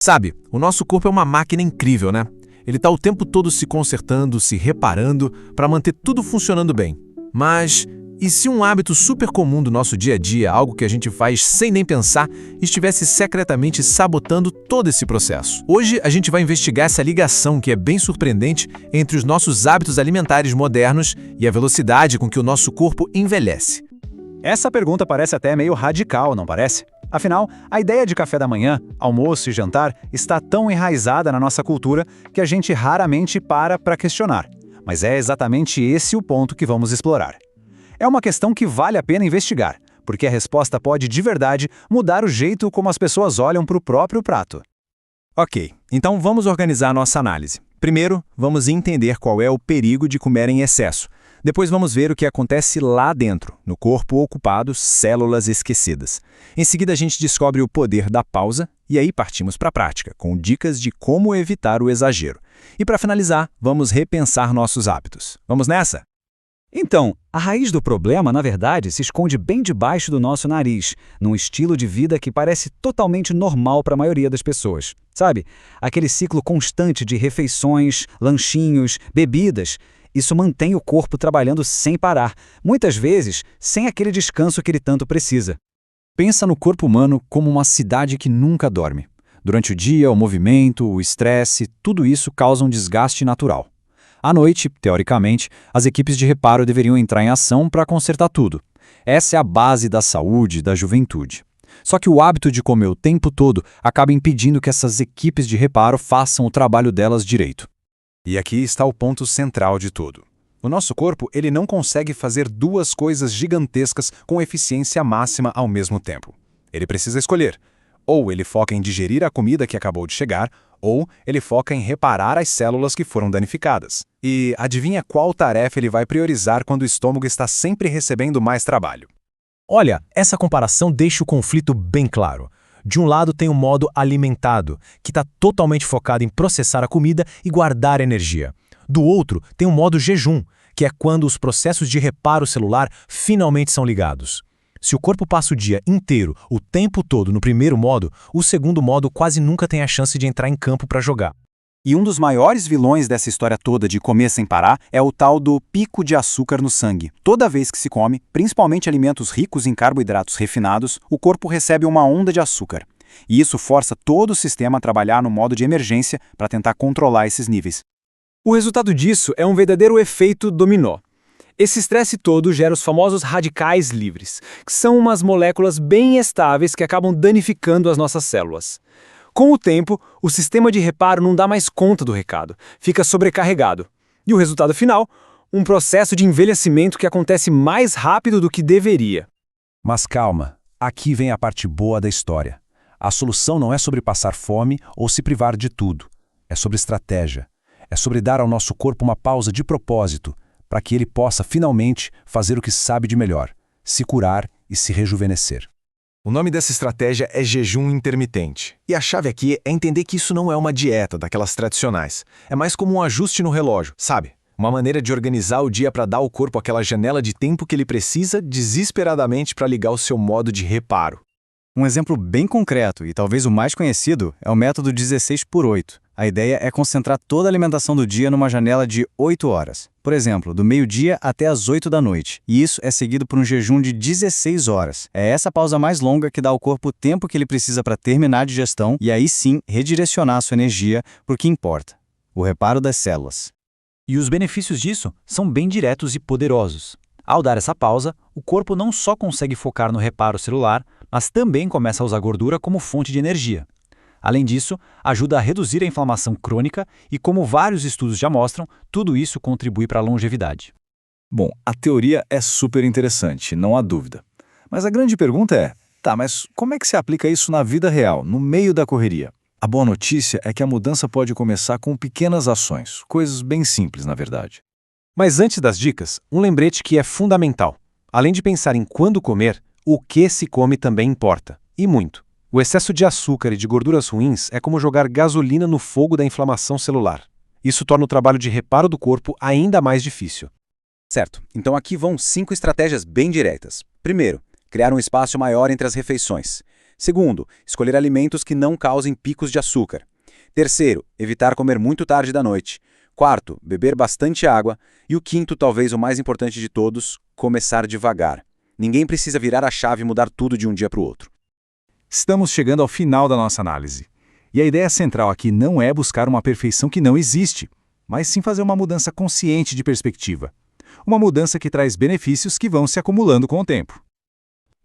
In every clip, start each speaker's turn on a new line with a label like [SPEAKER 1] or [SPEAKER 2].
[SPEAKER 1] Sabe, o nosso corpo é uma máquina incrível, né? Ele está o tempo todo se consertando, se reparando, para manter tudo funcionando bem. Mas e se um hábito super comum do nosso dia a dia, algo que a gente faz sem nem pensar, estivesse secretamente sabotando todo esse processo? Hoje a gente vai investigar essa ligação que é bem surpreendente entre os nossos hábitos alimentares modernos e a velocidade com que o nosso corpo envelhece.
[SPEAKER 2] Essa pergunta parece até meio radical, não parece? Afinal, a ideia de café da manhã, almoço e jantar está tão enraizada na nossa cultura que a gente raramente para questionar. Mas é exatamente esse o ponto que vamos explorar. É uma questão que vale a pena investigar, porque a resposta pode, de verdade, mudar o jeito como as pessoas olham para o próprio prato.
[SPEAKER 3] Ok, então vamos organizar nossa análise. Primeiro, vamos entender qual é o perigo de comer em excesso. Depois vamos ver o que acontece lá dentro, no corpo ocupado, células esquecidas. Em seguida a gente descobre o poder da pausa e aí partimos para a prática, com dicas de como evitar o exagero. E para finalizar, vamos repensar nossos hábitos. Vamos nessa?
[SPEAKER 2] Então, a raiz do problema, na verdade, se esconde bem debaixo do nosso nariz, num estilo de vida que parece totalmente normal para a maioria das pessoas. Sabe? Aquele ciclo constante de refeições, lanchinhos, bebidas. Isso mantém o corpo trabalhando sem parar, muitas vezes sem aquele descanso que ele tanto precisa.
[SPEAKER 4] Pensa no corpo humano como uma cidade que nunca dorme. Durante o dia, o movimento, o estresse, tudo isso causa um desgaste natural. À noite, teoricamente, as equipes de reparo deveriam entrar em ação para consertar tudo. Essa é a base da saúde e da juventude. Só que o hábito de comer o tempo todo acaba impedindo que essas equipes de reparo façam o trabalho delas direito.
[SPEAKER 3] E aqui está o ponto central de tudo. O nosso corpo ele não consegue fazer duas coisas gigantescas com eficiência máxima ao mesmo tempo. Ele precisa escolher. Ou ele foca em digerir a comida que acabou de chegar, ou ele foca em reparar as células que foram danificadas. E adivinha qual tarefa ele vai priorizar quando o estômago está sempre recebendo mais trabalho?
[SPEAKER 1] Olha, essa comparação deixa o conflito bem claro. De um lado tem o modo alimentado, que está totalmente focado em processar a comida e guardar energia. Do outro tem o modo jejum, que é quando os processos de reparo celular finalmente são ligados. Se o corpo passa o dia inteiro, o tempo todo no primeiro modo, o segundo modo quase nunca tem a chance de entrar em campo para jogar.
[SPEAKER 2] E um dos maiores vilões dessa história toda de comer sem parar é o tal do pico de açúcar no sangue. Toda vez que se come, principalmente alimentos ricos em carboidratos refinados, o corpo recebe uma onda de açúcar. E isso força todo o sistema a trabalhar no modo de emergência para tentar controlar esses níveis.
[SPEAKER 5] O resultado disso é um verdadeiro efeito dominó. Esse estresse todo gera os famosos radicais livres, que são umas moléculas bem estáveis que acabam danificando as nossas células. Com o tempo, o sistema de reparo não dá mais conta do recado, fica sobrecarregado. E o resultado final? Um processo de envelhecimento que acontece mais rápido do que deveria.
[SPEAKER 4] Mas calma, aqui vem a parte boa da história. A solução não é sobre passar fome ou se privar de tudo. É sobre estratégia. É sobre dar ao nosso corpo uma pausa de propósito, para que ele possa finalmente fazer o que sabe de melhor, se curar e se rejuvenescer.
[SPEAKER 3] O nome dessa estratégia é jejum intermitente. E a chave aqui é entender que isso não é uma dieta daquelas tradicionais. É mais como um ajuste no relógio, sabe? Uma maneira de organizar o dia para dar ao corpo aquela janela de tempo que ele precisa desesperadamente para ligar o seu modo de reparo.
[SPEAKER 2] Um exemplo bem concreto, e talvez o mais conhecido, é o método 16/8. A ideia é concentrar toda a alimentação do dia numa janela de 8 horas. Por exemplo, do meio-dia até as 8 da noite. E isso é seguido por um jejum de 16 horas. É essa pausa mais longa que dá ao corpo o tempo que ele precisa para terminar a digestão e aí sim redirecionar sua energia para o que importa: o reparo das células.
[SPEAKER 6] E os benefícios disso são bem diretos e poderosos. Ao dar essa pausa, o corpo não só consegue focar no reparo celular, mas também começa a usar gordura como fonte de energia. Além disso, ajuda a reduzir a inflamação crônica e, como vários estudos já mostram, tudo isso contribui para a longevidade.
[SPEAKER 4] Bom, a teoria é super interessante, não há dúvida. Mas a grande pergunta é, mas como é que se aplica isso na vida real, no meio da correria? A boa notícia é que a mudança pode começar com pequenas ações, coisas bem simples, na verdade.
[SPEAKER 1] Mas antes das dicas, um lembrete que é fundamental. Além de pensar em quando comer, o que se come também importa, e muito. O excesso de açúcar e de gorduras ruins é como jogar gasolina no fogo da inflamação celular. Isso torna o trabalho de reparo do corpo ainda mais difícil.
[SPEAKER 7] Certo, então aqui vão 5 estratégias bem diretas. Primeiro, criar um espaço maior entre as refeições.
[SPEAKER 2] Segundo, escolher alimentos que não causem picos de açúcar. Terceiro, evitar comer muito tarde da noite. Quarto, beber bastante água. E o quinto, talvez o mais importante de todos, começar devagar. Ninguém precisa virar a chave e mudar tudo de um dia para o outro.
[SPEAKER 3] Estamos chegando ao final da nossa análise. E a ideia central aqui não é buscar uma perfeição que não existe, mas sim fazer uma mudança consciente de perspectiva. Uma mudança que traz benefícios que vão se acumulando com o tempo.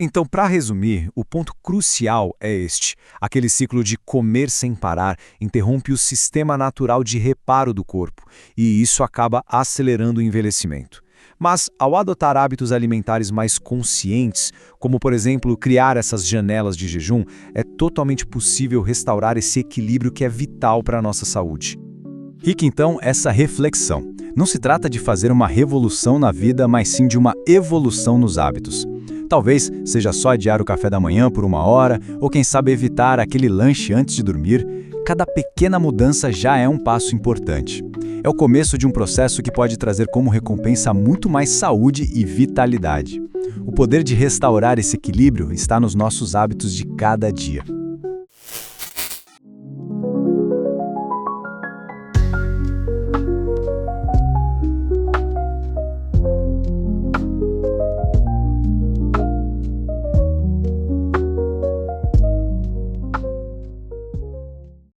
[SPEAKER 3] Então, para resumir, o ponto crucial é este. Aquele ciclo de comer sem parar interrompe o sistema natural de reparo do corpo, e isso acaba acelerando o envelhecimento. Mas, ao adotar hábitos alimentares mais conscientes, como, por exemplo, criar essas janelas de jejum, é totalmente possível restaurar esse equilíbrio que é vital para a nossa saúde. Fica então essa reflexão. Não se trata de fazer uma revolução na vida, mas sim de uma evolução nos hábitos. Talvez seja só adiar o café da manhã por 1 hora, ou quem sabe evitar aquele lanche antes de dormir. Cada pequena mudança já é um passo importante. É o começo de um processo que pode trazer como recompensa muito mais saúde e vitalidade. O poder de restaurar esse equilíbrio está nos nossos hábitos de cada dia.